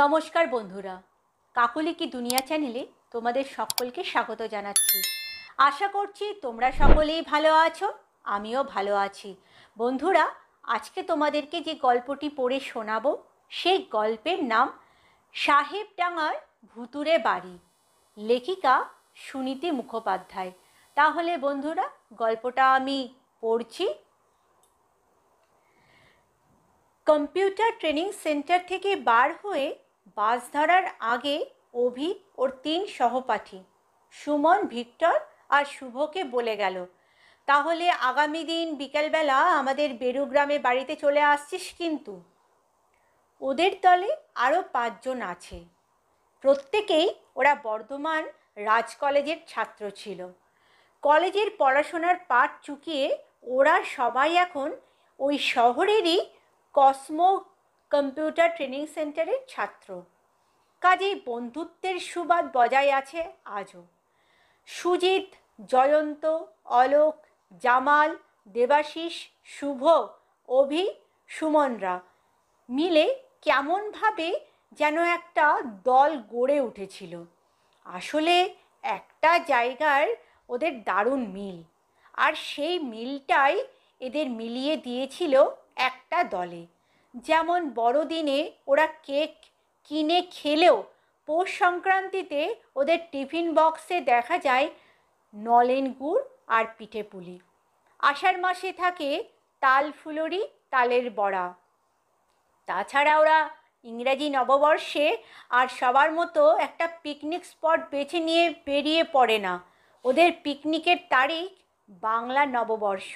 নমস্কার বন্ধুরা, কাকলি কি দুনিয়া চ্যানেলে তোমাদের সকলকে স্বাগত জানাচ্ছি। আশা করছি তোমরা সকলেই ভালো আছো, আমিও ভালো আছি। বন্ধুরা, আজকে তোমাদেরকে যে গল্পটি পড়ে শোনাবো সেই গল্পের নাম সাহেবডাঙ্গার ভুতুরে বাড়ি, লেখিকা সুনীতি মুখোপাধ্যায়। তাহলে বন্ধুরা, গল্পটা আমি পড়ছি। কম্পিউটার ট্রেনিং সেন্টার থেকে বার হয়ে বাস ধরার আগে অভি ওর 3 সহপাঠী সুমন, ভিক্টর আর শুভকে বলে গেল, তাহলে আগামী দিন বিকেলবেলা আমাদের বেরুগ্রামে বাড়িতে চলে আসছিস কিন্তু। ওদের দলে আরও 5 জন আছে। প্রত্যেকেই ওরা বর্ধমান রাজ কলেজের ছাত্র ছিল। কলেজের পড়াশোনার পাঠ চুকিয়ে ওরা সবাই এখন ওই শহরেরই কসমো কম্পিউটার ট্রেনিং সেন্টারের ছাত্র। কাজেই বন্ধুত্বের সুবাদ বজায় আছে আজও। সুজিত, জয়ন্ত, অলোক, জামাল, দেবাশিস, শুভ, অভি, সুমনরা মিলে কেমনভাবে যেন একটা দল গড়ে উঠেছিল। আসলে একটা জায়গার ওদের দারুণ মিল, আর সেই মিলটাই এদের মিলিয়ে দিয়েছিল একটা দলে। যেমন বড়দিনে ওরা কেক কিনে খেলেও পৌষ সংক্রান্তিতে ওদের টিফিন বক্সে দেখা যায় নলেন গুড় আর পিঠে পুলি। আষাঢ় মাসে থাকে তাল ফুলরি, তালের বড়া। তাছাড়া ওরা ইংরাজি নববর্ষে আর সবার মতো একটা পিকনিক স্পট বেছে নিয়ে বেরিয়ে পড়ে না। ওদের পিকনিকের তারিখ বাংলা নববর্ষ।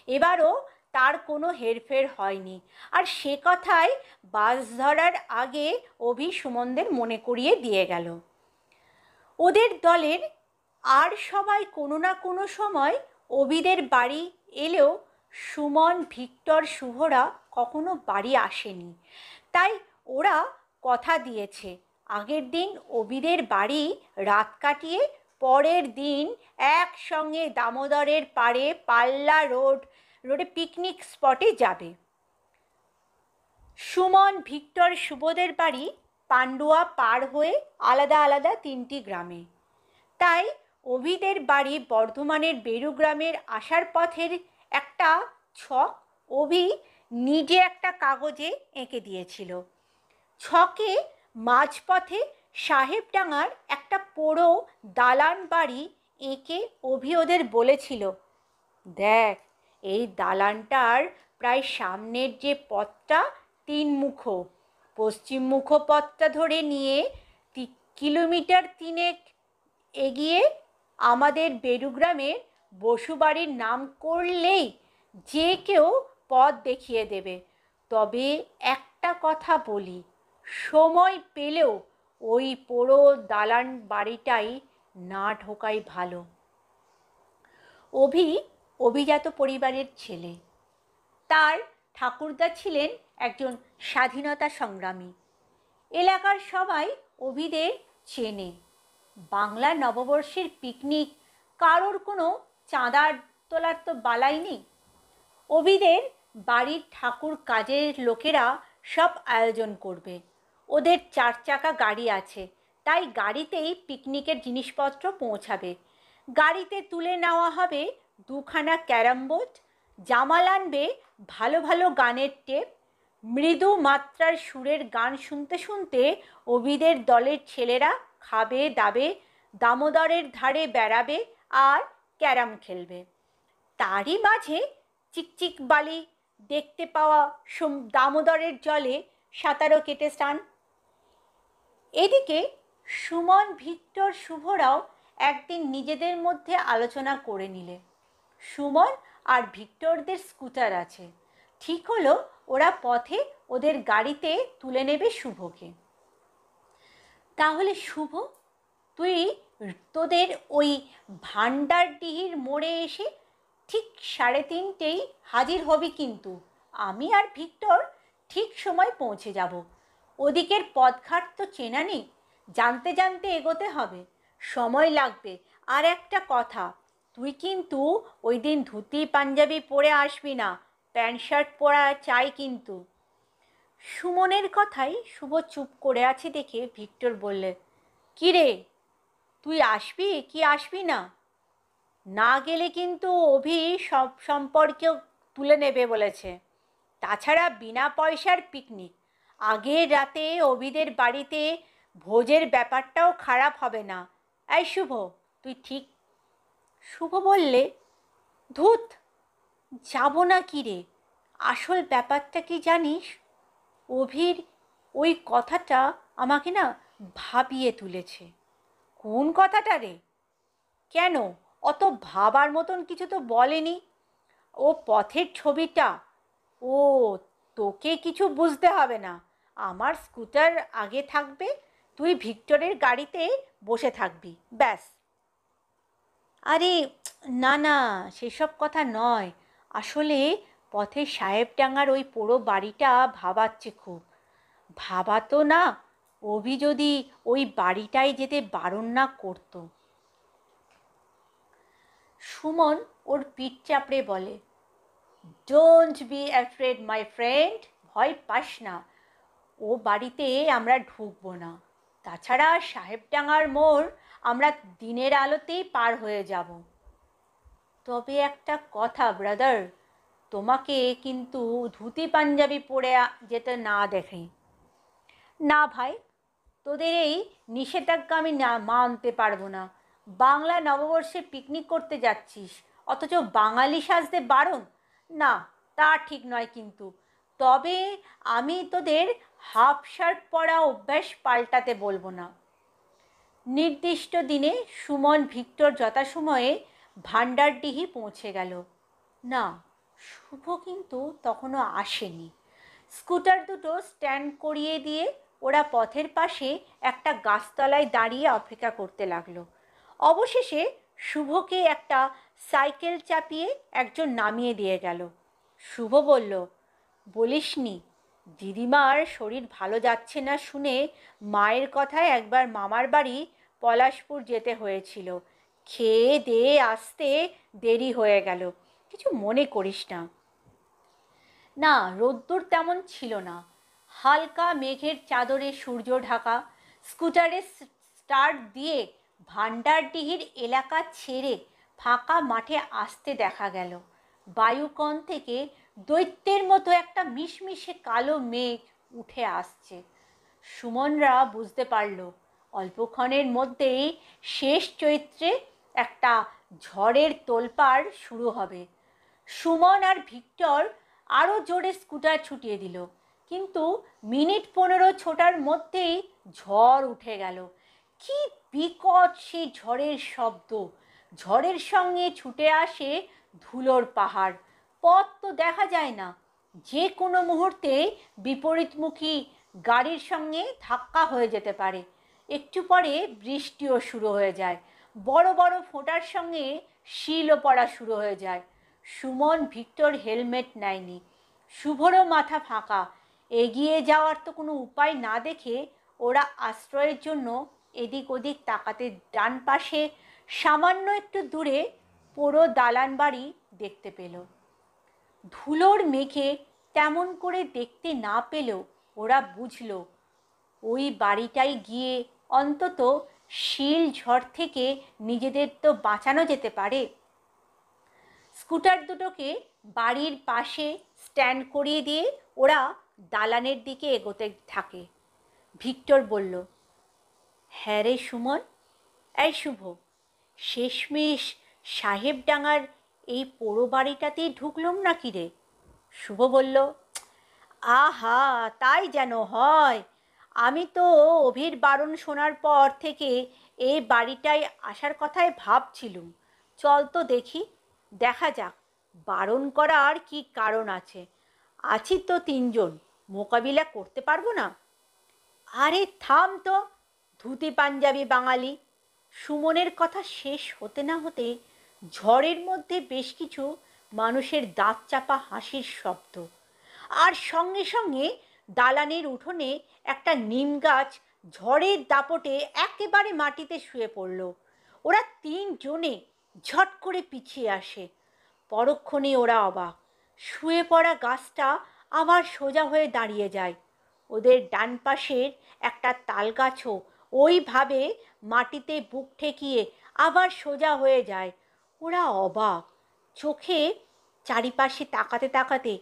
এবারও তার কোনো হেরফের হয়নি, আর সে কথাই বাস ধরার আগে অভি সুমনদের মনে করিয়ে দিয়ে গেল। ওদের দলের আর সবাই কোনো না কোনো সময় অভিদের বাড়ি এলেও সুমন, ভিক্টর, শুভরা কখনো বাড়ি আসেনি। তাই ওরা কথা দিয়েছে আগের দিন অভিদের বাড়ি রাত কাটিয়ে পরের দিন একসঙ্গে দামোদরের পাড়ে পাল্লা রোডে পিকনিক স্পটে যাবে। সুমন, ভিক্টর, শুভদের বাড়ি পান্ডুয়া পার হয়ে আলাদা আলাদা 3টি গ্রামে। তাই অভিদের বাড়ি বর্ধমানের বেরুগ্রামের আসার পথের একটা ছক অভি নিজে একটা কাগজে এঁকে দিয়েছিল। ছকে মাঝপথে সাহেবডাঙ্গার একটা পোড়ো দালান বাড়ি এঁকে অভি ওদের বলেছিল, দেখ, এই দালানটার প্রায় সামনের যে পথটা 3 মুখো, পশ্চিম মুখো পথটা ধরে নিয়ে কিলোমিটার 3 এগিয়ে আমাদের বেরুগ্রামের বসুবাড়ির নাম করলেই যে কেউ পথ দেখিয়ে দেবে। তবে একটা কথা বলি, সময় পেলেও ওই পোড়ো দালান বাড়িটাই না ঢোকাই ভালো। অভি অভিজাত পরিবারের ছেলে। তার ঠাকুরদা ছিলেন একজন স্বাধীনতা সংগ্রামী। এলাকার সবাই অভিদের চেনে। বাংলা নববর্ষের পিকনিক, কারোর কোনো চাঁদার তোলার তো বালাই নেই। অভিদের বাড়ির ঠাকুর কাজের লোকেরা সব আয়োজন করবে। ওদের 4 চাকা গাড়ি আছে, তাই গাড়িতেই পিকনিকের জিনিসপত্র পৌঁছাবে। গাড়িতে তুলে নেওয়া হবে 2খানা ক্যারাম বোর্ড। জামাল আনবে ভালো ভালো গানের টেপ। মৃদু মাত্রার সুরের গান শুনতে শুনতে অভিদের দলের ছেলেরা খাবে দাবে, দামোদরের ধারে বেড়াবে আর ক্যারাম খেলবে। তারই মাঝে চিকচিক বালি দেখতে পাওয়া দামোদরের জলে সাঁতারও কেটে স্নান। এদিকে সুমন, ভিক্টর, শুভরাও একদিন নিজেদের মধ্যে আলোচনা করে নিলে। সুমন আর ভিক্টরদের স্কুটার আছে। ঠিক হলো ওরা পথে ওদের গাড়িতে তুলে নেবে শুভকে। তাহলে শুভ, তুই তোদের ওই ভান্ডারডিহির মোড়ে এসে ঠিক 3:30 হাজির হবি কিন্তু। আমি আর ভিক্টর ঠিক সময় পৌঁছে যাব। ওদিকের পথঘাট তো চেনা নেই, জানতে জানতে এগোতে হবে, সময় লাগবে। আর একটা কথা, তুই কিন্তু ওই দিন ধুতি পাঞ্জাবি পরে আসবি না, প্যান্ট শার্ট পরা চাই কিন্তু। সুমনের কথাই শুভ চুপ করে আছে দেখে ভিক্টর বললে, কি রে, তুই আসবি কি আসবি না? না গেলে কিন্তু অভি সব সম্পর্কেও তুলে নেবে বলেছে। তাছাড়া বিনা পয়সার পিকনিক, আগের রাতে অভিদের বাড়িতে ভোজের ব্যাপারটাও খারাপ হবে না। এই শুভ, তুই ঠিক? শুভ বললে, ধুত, যাব না কি রে, আসল ব্যাপারটা কি জানিস? অভির ওই কথাটা আমাকে না ভাবিয়ে তুলেছে। কোন কথাটা রে? কেন, অত ভাবার মতন কিছু তো বলেনি। ও পথের ছবিটা, ও, তোকে কিছু বুঝতে হবে না। আমার স্কুটার আগে থাকবে, তুই ভিক্টরের গাড়িতে বসে থাকবি, ব্যাস। আরে না না, সেসব কথা নয়। আসলে পথে সাহেবডাঙ্গার ওই পোড়ো বাড়িটা ভাবাচ্ছে খুব। ভাবাতো না, অভি যদি ওই বাড়িটায় যেতে বারণ না করতো। সুমন ওর পিঠ চাপড়ে বলে, don't be afraid my friend, ভয় পাস না। ও বাড়িতে আমরা ঢুকবো না। তাছাড়া সাহেবডাঙ্গার মোড় আমরা দিনের আলোতেই পার হয়ে যাব। তবে একটা কথা ব্রাদার, তোমাকে কিন্তু ধুতি পাঞ্জাবি পরে যেতে না দেখি। না ভাই, তোদের এই নিষেধাজ্ঞা আমি না মানতে পারবো না। বাংলা নববর্ষে পিকনিক করতে যাচ্ছিস, অথচ বাঙালি সাজতে বারণ? না, তা ঠিক নয় কিন্তু। তবে আমি তোদের হাফ শার্ট পরা অভ্যাস পাল্টাতে বলবো না। নির্দিষ্ট দিনে সুমন ভিক্টর যথাসময়ে ভান্ডারডিহি পৌঁছে গেল। না, শুভ কিন্তু তখনও আসেনি। স্কুটার দুটো স্ট্যান্ড করিয়ে দিয়ে ওরা পথের পাশে একটা গাছতলায় দাঁড়িয়ে অপেক্ষা করতে লাগলো। অবশেষে শুভকে একটা সাইকেল চাপিয়ে একজন নামিয়ে দিয়ে গেল। শুভ বলল, বলিসনি, দিদিমার শরীর ভালো যাচ্ছে না শুনে মায়ের কথায় একবার মামার বাড়ি পলাশপুর যেতে হয়েছিল। খেয়ে দিয়ে আসতে দেরি হয়ে গেল, কিছু মনে করিস না। না, রোদ্দুর তেমন ছিল না, হালকা মেঘের চাদরে সূর্য ঢাকা। স্কুটারে স্টার্ট দিয়ে ভান্ডারডিহির এলাকা ছেড়ে ফাঁকা মাঠে আসতে দেখা গেল। বায়ুকণ থেকে দৈত্যের মতো একটা মিশমিশে কালো মেঘ উঠে আসছে। সুমনরা বুঝতে পারল অল্পক্ষণের মধ্যেই শেষ চৈত্রে একটা ঝড়ের তোলপাড় শুরু হবে। সুমন আর ভিক্টর আরও জোরে স্কুটার ছুটিয়ে দিল, কিন্তু মিনিট 15 ছোটার মধ্যেই ঝড় উঠে গেল। কি বিকট সেই ঝড়ের শব্দ! ঝড়ের সঙ্গে ছুটে আসে ধুলোর পাহাড়। পথ তো দেখা যায় না, যে কোনো মুহূর্তে বিপরীতমুখী গাড়ির সঙ্গে ধাক্কা হয়ে যেতে পারে। একটু পরে বৃষ্টিও শুরু হয়ে যায়, বড় বড় ফোঁটার সঙ্গে শিলও পড়া শুরু হয়ে যায়। সুমন ভিক্টর হেলমেট নেয়নি, শুভরও মাথা ফাঁকা। এগিয়ে যাওয়ার তো কোনো উপায় না দেখে ওরা আশ্রয়ের জন্য এদিক ওদিক তাকাতে ডান পাশে সামান্য একটু দূরে পোড়ো দালান বাড়ি দেখতে পেল। ধুলোর মেঘে তেমন করে দেখতে না পেলেও ওরা বুঝল ওই বাড়িটায় গিয়ে অন্তত শিল ঝড় থেকে নিজেদের তো বাঁচানো যেতে পারে। স্কুটার দুটোকে বাড়ির পাশে স্ট্যান্ড করিয়ে দিয়ে ওরা দালানের দিকে এগোতে থাকে। ভিক্টর বলল, হ্যাঁ রে সুমন, এই শুভ, শেষমেশ সাহেবডাঙ্গার এই পোড়ো বাড়িটাতেই ঢুকলাম নাকি রে? শুভ বলল, আহা, তাই যেন হয়। আমি তো অভির বারণ শোনার পর থেকে এই বাড়িটায় আসার কথাই ভাবছিলুম। চল তো দেখি, দেখা যাক বারণ করার কি কারণ আছে। আছি তো তিনজন, মোকাবিলা করতে পারবো না? আরে থাম তো, ধুতি পাঞ্জাবি বাঙালি! সুমনের কথা শেষ হতে না হতে ঝড়ের মধ্যে বেশ কিছু মানুষের দাঁত চাপা হাসির শব্দ, আর সঙ্গে সঙ্গে দালানের উঠোনে একটা নিম গাছ ঝড়ের দাপটে একেবারে মাটিতে শুয়ে পড়ল। ওরা তিনজনে ঝট করে পিছিয়ে আসে। পরক্ষণে ওরা অবাক, শুয়ে পড়া গাছটা আবার সোজা হয়ে দাঁড়িয়ে যায়। ওদের ডান পাশের একটা তাল গাছও ওইভাবে মাটিতে বুক ঠেকিয়ে আবার সোজা হয়ে যায়। ওরা অবাক চোখে চারিপাশে তাকাতে তাকাতে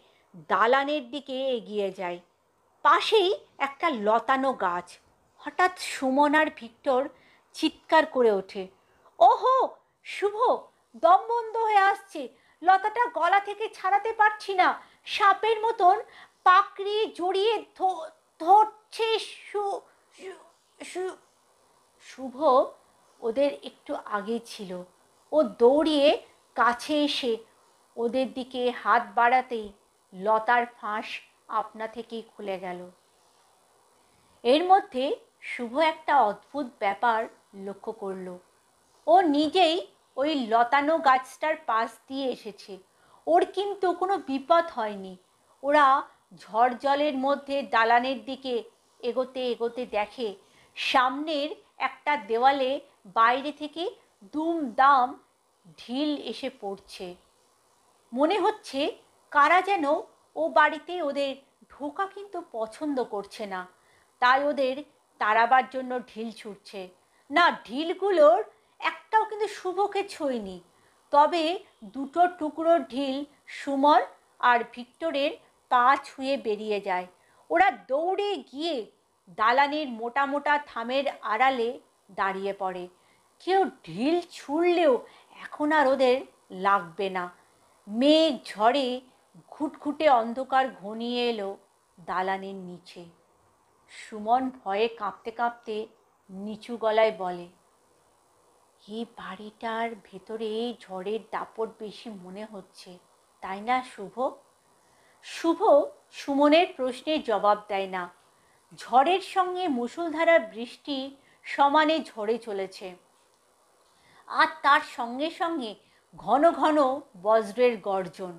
দালানের দিকে এগিয়ে যায়। পাশেই একটা লতানো গাছ। হঠাৎ সুমন আর ভিক্টর চিৎকার করে ওঠে, ওহো শুভ, দম বন্ধ হয়ে আসছে, লতাটা গলা থেকে ছাড়াতে পারছি না, সাপের মতন পাকড়ি জড়িয়ে ধরছে। শুভ ওদের একটু আগে ছিল। ও দৌড়িয়ে কাছে এসে ওদের দিকে হাত বাড়াতেই লতার ফাঁস আপনা থেকেই খুলে গেল। এর মধ্যে শুভ একটা অদ্ভুত ব্যাপার লক্ষ্য করল। ও নিজেই ওই লতানো গাছটার পাশ দিয়ে এসেছে, ওর কিন্তু কোনো বিপদ হয়নি। ওরা ঝড় জলের মধ্যে দালানের দিকে এগোতে এগোতে দেখে সামনের একটা দেওয়ালে বাইরে থেকে দুমদাম ঢিল এসে পড়ছে। মনে হচ্ছে কারা যেন ও বাড়িতে ওদের ঢোকা কিন্তু পছন্দ করছে না, তাই ওদের তাড়াবার জন্য ঢিল ছুটছে। না, ঢিলগুলোর একটাও কিন্তু শুভকে ছোঁয়নি, তবে দুটো টুকরো ঢিল সুমন আর ভিক্টরের পা ছুঁয়ে বেরিয়ে যায়। ওরা দৌড়ে গিয়ে দালানের মোটা মোটা থামের আড়ালে দাঁড়িয়ে পড়ে। কেউ ঢিল ছুঁড়লেও এখন আর ওদের লাগবে না। মেঘ ঝড়ে ঘুটঘুটে অন্ধকার ঘনিয়ে এলো দালানের নিচে। সুমন ভয়ে কাঁপতে কাঁপতে নিচু গলায় বলে, এই বাড়িটার ভেতরে ঝড়ের দাপট বেশি মনে হচ্ছে, তাই না শুভ? শুভ সুমনের প্রশ্নের জবাব দেয় না। ঝড়ের সঙ্গে মুষলধারার বৃষ্টি সমানে ঝরে চলেছে, আর তার সঙ্গে সঙ্গে ঘন ঘন বজ্রের গর্জন।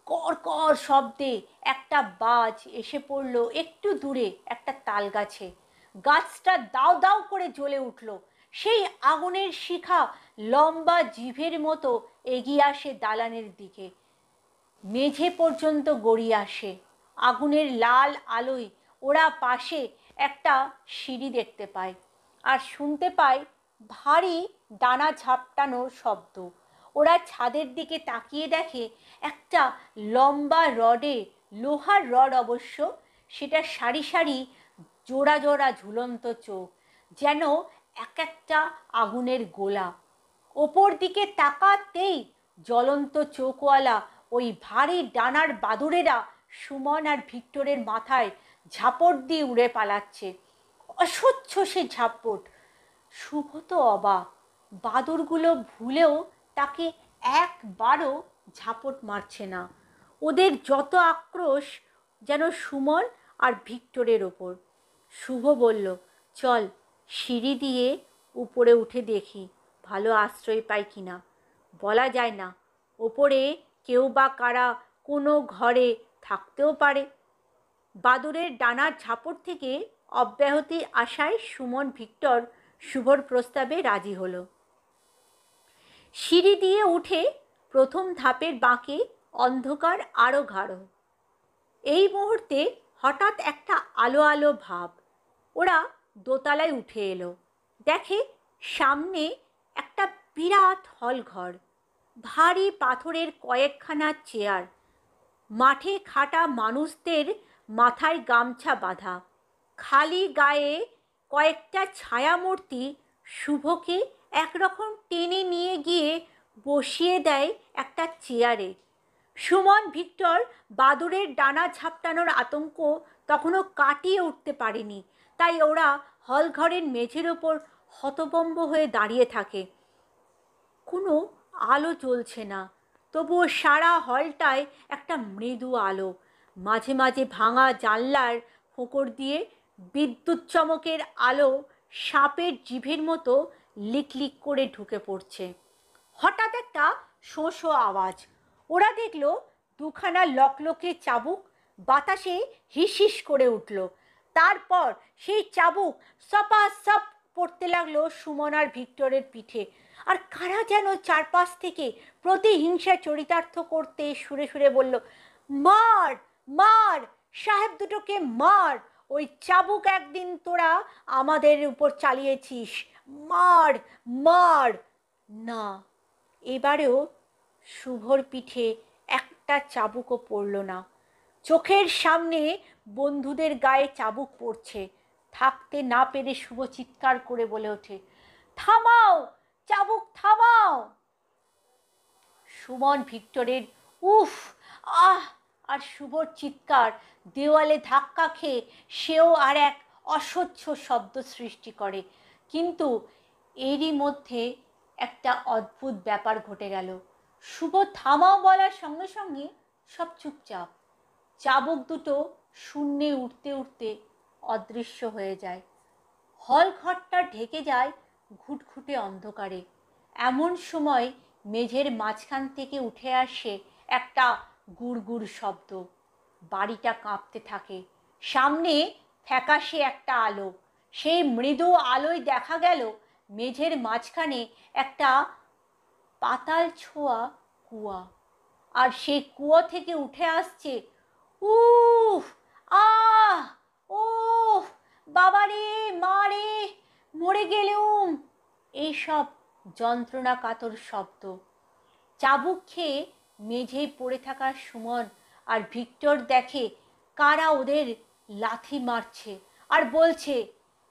কর কর শব্দে একটা বাজ এসে পড়ল একটু দূরে একটা তাল গাছে। গাছটা দাউ দাউ করে জ্বলে উঠল। সেই আগুনের শিখা লম্বা জিভের মতো এগিয়ে আসে দালানের দিকে, মেঝে পর্যন্ত গড়িয়ে আসে। আগুনের লাল আলোয় ওরা পাশে একটা সিঁড়ি দেখতে পায় আর শুনতে পায় ভারী ডানা ঝাপটানোর শব্দ। ওরা ছাদের দিকে তাকিয়ে দেখে একটা লম্বা রডে, লোহার রড অবশ্য, সেটা সারি সারি জোড়া জোড়া ঝুলন্ত চোখ, যেন এক একটা আগুনের গোলা। ওপর দিকে তাকাতেই জ্বলন্ত চোখওয়ালা ওই ভারী ডানার বাদুড়েরা সুমন আর ভিক্টরের মাথায় ঝাপট দিয়ে উড়ে পালাচ্ছে। অসহ্য সে ঝাপট। শুভ তো অবাক, বাদুড়গুলো ভুলেও তাকে একবারও ঝাপট মারছে না। ওদের যত আক্রোশ যেন সুমন আর ভিক্টরের ওপর। শুভ বলল, চল সিঁড়ি দিয়ে উপরে উঠে দেখি ভালো আশ্রয় পাই কিনা। বলা যায় না, ওপরে কেউ বা কারা কোনো ঘরে থাকতেও পারে। বাদুড়ের ডানার ঝাপট থেকে অব্যাহতি আশায় সুমন ভিক্টর শুভর প্রস্তাবে রাজি হলো। সিঁড়ি দিয়ে উঠে প্রথম ধাপের বাঁকে অন্ধকার আরো গাঢ়। এই মুহূর্তে হঠাৎ একটা আলো আলো ভাব। ওরা দোতলায় উঠে এলো। দেখে সামনে একটা বিরাট হল ঘর, ভারী পাথরের কয়েকখানা চেয়ার, মাঠে খাটা মানুষদের মাথায় গামছা বাঁধা, খালি গায়ে কয়েকটা ছায়ামূর্তি শুভকে একরকম টেনে নিয়ে গিয়ে বসিয়ে দেয় একটা চেয়ারে। সুমন ভিক্টর বাদুড়ের ডানা ঝাপটানোর আতঙ্ক তখনও কাটিয়ে উঠতে পারেনি, তাই ওরা হলঘরের মেঝের ওপর হতভম্ব হয়ে দাঁড়িয়ে থাকে। কোনো আলো জ্বলছে না, তবুও সারা হলটায় একটা মৃদু আলো। মাঝে মাঝে ভাঙা জানলার ফোঁকর দিয়ে বিদ্যুৎ চমকের আলো সাপের জিভের মতো লিকলিক করে ঢুকে পড়ছে। হঠাৎ একটা শোঁ শোঁ আওয়াজ। ওরা দেখল দুখানা লকলকে চাবুক বাতাসে হিস হিস করে উঠল। তারপর সেই চাবুক সপা সপ পড়তে লাগলো সুমন আর ভিক্টরের পিঠে। আর কারা যেন চারপাশ থেকে প্রতিহিংসা চরিতার্থ করতে সুরে সুরে বলল, মার মার, সাহেব দুটোকে মার, ওই চাবুক একদিন তোরা আমাদের উপর চালিয়েছিস, মার মার। না, এবারেও শুভর পিঠে একটা চাবুকও পড়ল না। চোখের সামনে বন্ধুদের গায়ে চাবুক পড়ছে, থাকতে না পেরে শুভ চিৎকার করে বলে ওঠে, থামাও, চাবুক থামাও। সুমন ভিক্টরের উফ, আহ আর শুভর চিৎকার দেওয়ালে ধাক্কা খেয়ে সেও আর এক অসহ্য শব্দ সৃষ্টি করে। কিন্তু এরই মধ্যে একটা অদ্ভুত ব্যাপার ঘটে গেল। শুভ থামাও বলার সঙ্গে সঙ্গে সব চুপচাপ। চাবুক দুটো শূন্যে উঠতে উঠতে অদৃশ্য হয়ে যায়। হল ঘরটা ঢেকে যায় ঘুটঘুটে অন্ধকারে। এমন সময় মেঝের মাঝখান থেকে উঠে আসে একটা গুড়গুড় শব্দ। বাড়িটা কাঁপতে থাকে। সামনে ফ্যাকাশে একটা আলো। সেই মৃদু আলোয় দেখা গেল মেঝের মাঝখানে একটা পাতাল ছোঁয়া কুয়া। আর সেই কুয়ো থেকে উঠে আসছে, উফ, আহ, ওহ, বাবারে, মারে, মরে গেলুম, এইসব যন্ত্রণা কাতর শব্দ। চাবুক খেয়ে মেঝেই পড়ে থাকা সুমন আর ভিক্টর দেখে কারা ওদের লাথি মারছে আর বলছে,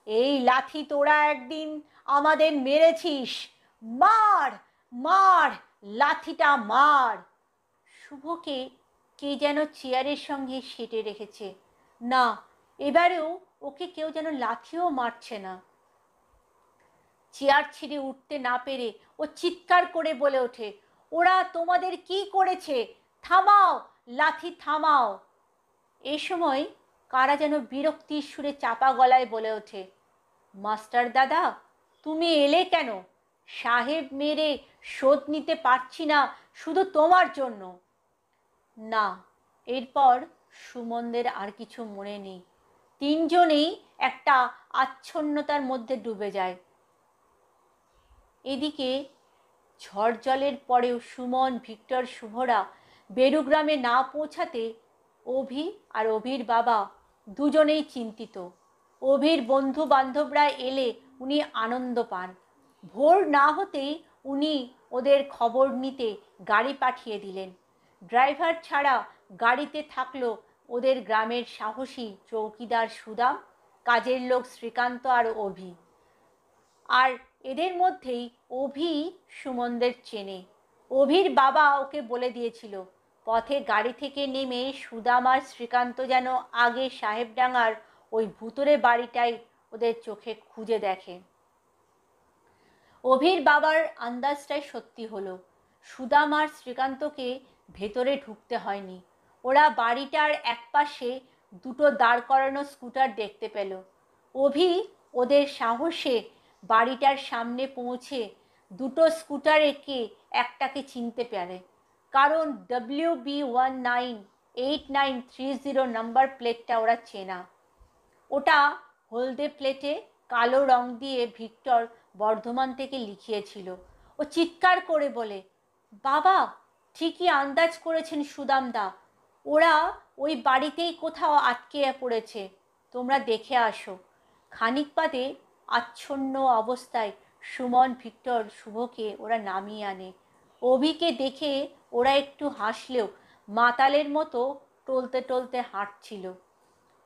এই লাথি তোরা একদিন আমাদের মেরেছিস, মার মার, লাথিটা মার। শুভকে কে যেন চেয়ারের সঙ্গে সেটে রেখেছে। না, এবারেও ওকে কেউ যেন লাথিও মারছে না। চেয়ার ছিঁড়ে উঠতে না পেরে ও চিৎকার করে বলে ওঠে, ওরা তোমাদের কি করেছে? থামাও, লাথি থামাও। এই সময় কারা যেন বিরক্তির সুরে চাপা গলায় বলে ওঠে, মাস্টার দাদা, তুমি এলে কেন? সাহেব মেরে শোধ নিতে পারছি না শুধু তোমার জন্য। না, এরপর সুমনদের আর কিছু মনে নেই। তিনজনেই একটা আচ্ছন্নতার মধ্যে ডুবে যায়। এদিকে ঝড় জলের পরেও সুমন, ভিক্টর, শুভরা বেরুগ্রামে না পৌঁছাতে অভি আর অভির বাবা দুজনেই চিন্তিত। অভির বন্ধু বান্ধবরা এলে উনি আনন্দ পান। ভোর না হতেই উনি ওদের খবর নিতে গাড়ি পাঠিয়ে দিলেন। ড্রাইভার ছাড়া গাড়িতে থাকলো ওদের গ্রামের সাহসী চৌকিদার সুদাম, কাজের লোক শ্রীকান্ত আর অভি। আর এদের মধ্যেই অভি সুমনদের চেনে। অভির বাবা ওকে বলে দিয়েছিল পথে গাড়ি থেকে নেমে সুদাম আর শ্রীকান্ত যেন আগে সাহেবডাঙ্গার ওই ভুতুরে বাড়িটাই ওদের চোখে খুঁজে দেখে। অভির বাবার আন্দাজটাই সত্যি হলো। সুদাম আর শ্রীকান্তকে ভেতরে ঢুকতে হয়নি। ওরা বাড়িটার একপাশে দুটো দাঁড় করানো স্কুটার দেখতে পেল। অভি ওদের সাহসে বাড়িটার সামনে পৌঁছে দুটো স্কুটারকে একটাকে চিনতে পারে, কারণ WB198930 নাম্বার প্লেটটা ওরা চেনা। ওটা হলদে প্লেটে কালো রং দিয়ে ভিক্টর বর্ধমান থেকে লিখিয়েছিল। ও চিৎকার করে বলে, বাবা, ঠিকই আন্দাজ করেছেন সুদামদা, ওরা ওই বাড়িতেই কোথাও আটকে পড়েছে, তোমরা দেখে আসো। খানিক বাদে আচ্ছন্ন অবস্থায় সুমন, ভিক্টর, শুভকে ওরা নামিয়ে আনে। অভিকে দেখে ওরা একটু হাসলেও মাতালের মতো টলতে টলতে হাঁটছিল।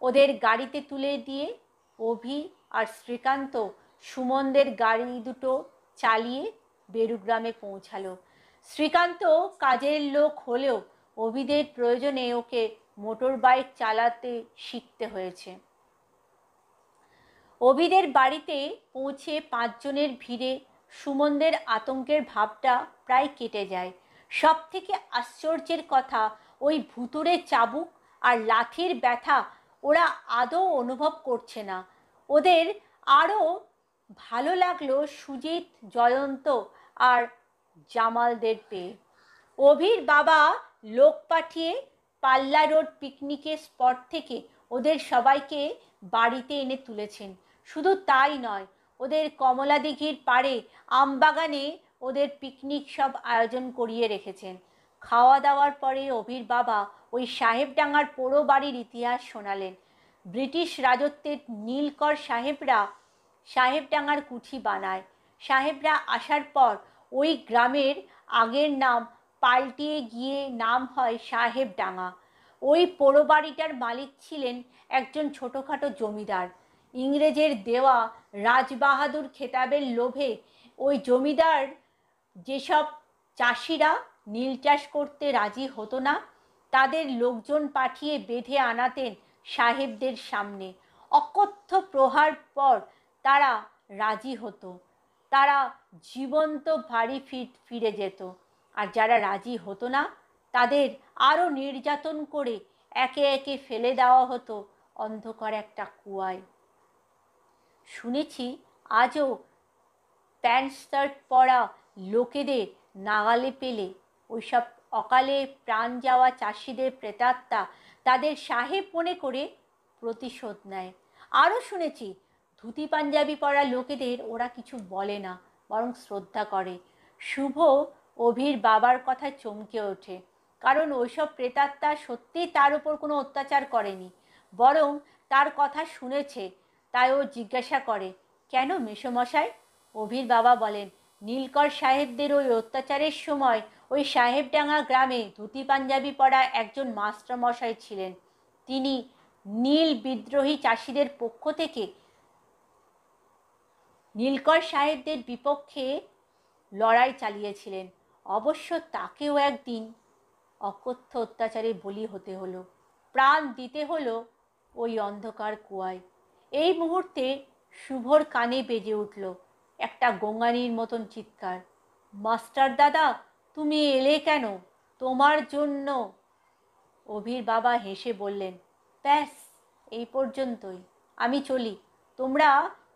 ওদের গাড়িতে তুলে দিয়ে অভি আর শ্রীকান্ত সুমনদের গাড়ি দুটো চালিয়ে বেরুগ্রামে পৌঁছালো। শ্রীকান্ত কাজের লোক হলেও অভিদের প্রয়োজনে ওকে মোটর বাইক চালাতে শিখতে হয়েছে। অভিদের বাড়িতে পৌঁছে পাঁচজনের ভিড়ে সুমনদের আতঙ্কের ভাবটা প্রায় কেটে যায়। সব থেকে আশ্চর্যের কথা, ওই ভুতুড়ে চাবুক আর লাঠির ব্যথা ওরা আদৌ অনুভব করছে না। ওদের আরও ভালো লাগলো সুজিত, জয়ন্ত আর জামালদের পেয়ে। অভির বাবা লোক পাঠিয়ে পাল্লা রোড পিকনিকের স্পট থেকে ওদের সবাইকে বাড়িতে এনে তুলেছেন। শুধু তাই নয়, ওদের কমলা দিঘির পাড়ে আমবাগানে ওদের পিকনিক সব আয়োজন করিয়ে রেখেছেন। খাওয়া দাওয়ার পরে অভির বাবা ওই সাহেবডাঙ্গার পোড়ো বাড়ির ইতিহাস শোনালেন। ব্রিটিশ রাজত্বের নীলকর সাহেবরা সাহেবডাঙ্গার কুঠি বানায়। সাহেবরা আসার পর ওই গ্রামের আগের নাম পাল্টিয়ে গিয়ে নাম হয় সাহেবডাঙ্গা। ওই পোড়ো বাড়িটার মালিক ছিলেন একজন ছোটোখাটো জমিদার। ইংরেজের দেওয়া রাজবাহাদুর খেতাবের লোভে ওই জমিদার যেসব চাষিরা নীল চাষ করতে রাজি হতো না, তাদের লোকজন পাঠিয়ে বেঁধে আনাতেন সাহেবদের সামনে। অকথ্য প্রহার পর তারা রাজি হতো। তারা জীবন্ত বাড়ি ফিরে যেত। আর যারা রাজি হতো না, তাদের আরও নির্যাতন করে একে একে ফেলে দেওয়া হতো অন্ধকার একটা কুয়ায়। শুনেছি আজও প্যান্ট শার্ট পরা লোকেদের নাগালে পেলে ওইসব অকালে প্রাণ যাওয়া চাষিদের প্রেতাত্মা তাদের সাহেব মনে করে প্রতিশোধ নেয়। আরও শুনেছি ধুতি পাঞ্জাবি পরা লোকেদের ওরা কিছু বলে না, বরং শ্রদ্ধা করে। শুভ অভির বাবার কথায় চমকে ওঠে, কারণ ওইসব প্রেতাত্মা সত্যিই তার উপর কোনো অত্যাচার করেনি, বরং তার কথা শুনেছে। তাই ও জিজ্ঞাসা করে, কেন মেসোমশাই? অভির বাবা বলেন, নীলকর সাহেবদের ওই অত্যাচারের সময় ওই সাহেবডাঙ্গা গ্রামে ধুতি পাঞ্জাবি পরা একজন মাস্টারমশাই ছিলেন। তিনি নীল বিদ্রোহী চাষিদের পক্ষ থেকে নীলকর সাহেবদের বিপক্ষে লড়াই চালিয়েছিলেন। অবশ্য তাকেও একদিন অকথ্য অত্যাচারে বলি হতে হলো, প্রাণ দিতে হলো ওই অন্ধকার কুয়ায়। এই মুহূর্তে শুভর কানে বেজে উঠল একটা গোঙানির মতন চিৎকার, মাস্টার দাদা, তুমি এলে কেন? তোমার জন্য। অভির বাবা হেসে বললেন, ব্যাস এই পর্যন্তই, আমি চলি। তোমরা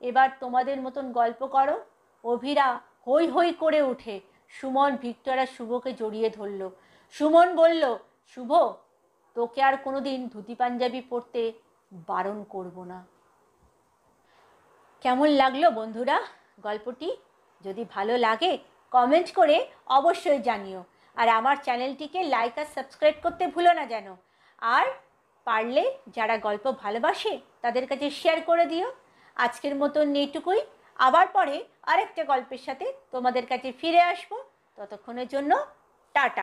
এবার তোমাদের মতন গল্প করো। অভিরা হই হই করে উঠে। সুমন, ভিক্টর আর শুভকে জড়িয়ে ধরল। সুমন বলল, শুভ, তোকে আর কোনোদিন ধুতি পাঞ্জাবি পরতে বারণ করব না। কেমন লাগলো বন্ধুরা গল্পটি? যদি ভালো লাগে কমেন্ট করে অবশ্যই জানিও। আর আমার চ্যানেলটিকে লাইক আর সাবস্ক্রাইব করতে ভুলো না যেন। আর পারলে যারা গল্প ভালোবাসে তাদের কাছে শেয়ার করে দিও। আজকের মতন এইটুকুই। আবার পরে আরেকটা গল্পের সাথে তোমাদের কাছে ফিরে আসবো। ততক্ষণের জন্য টাটা।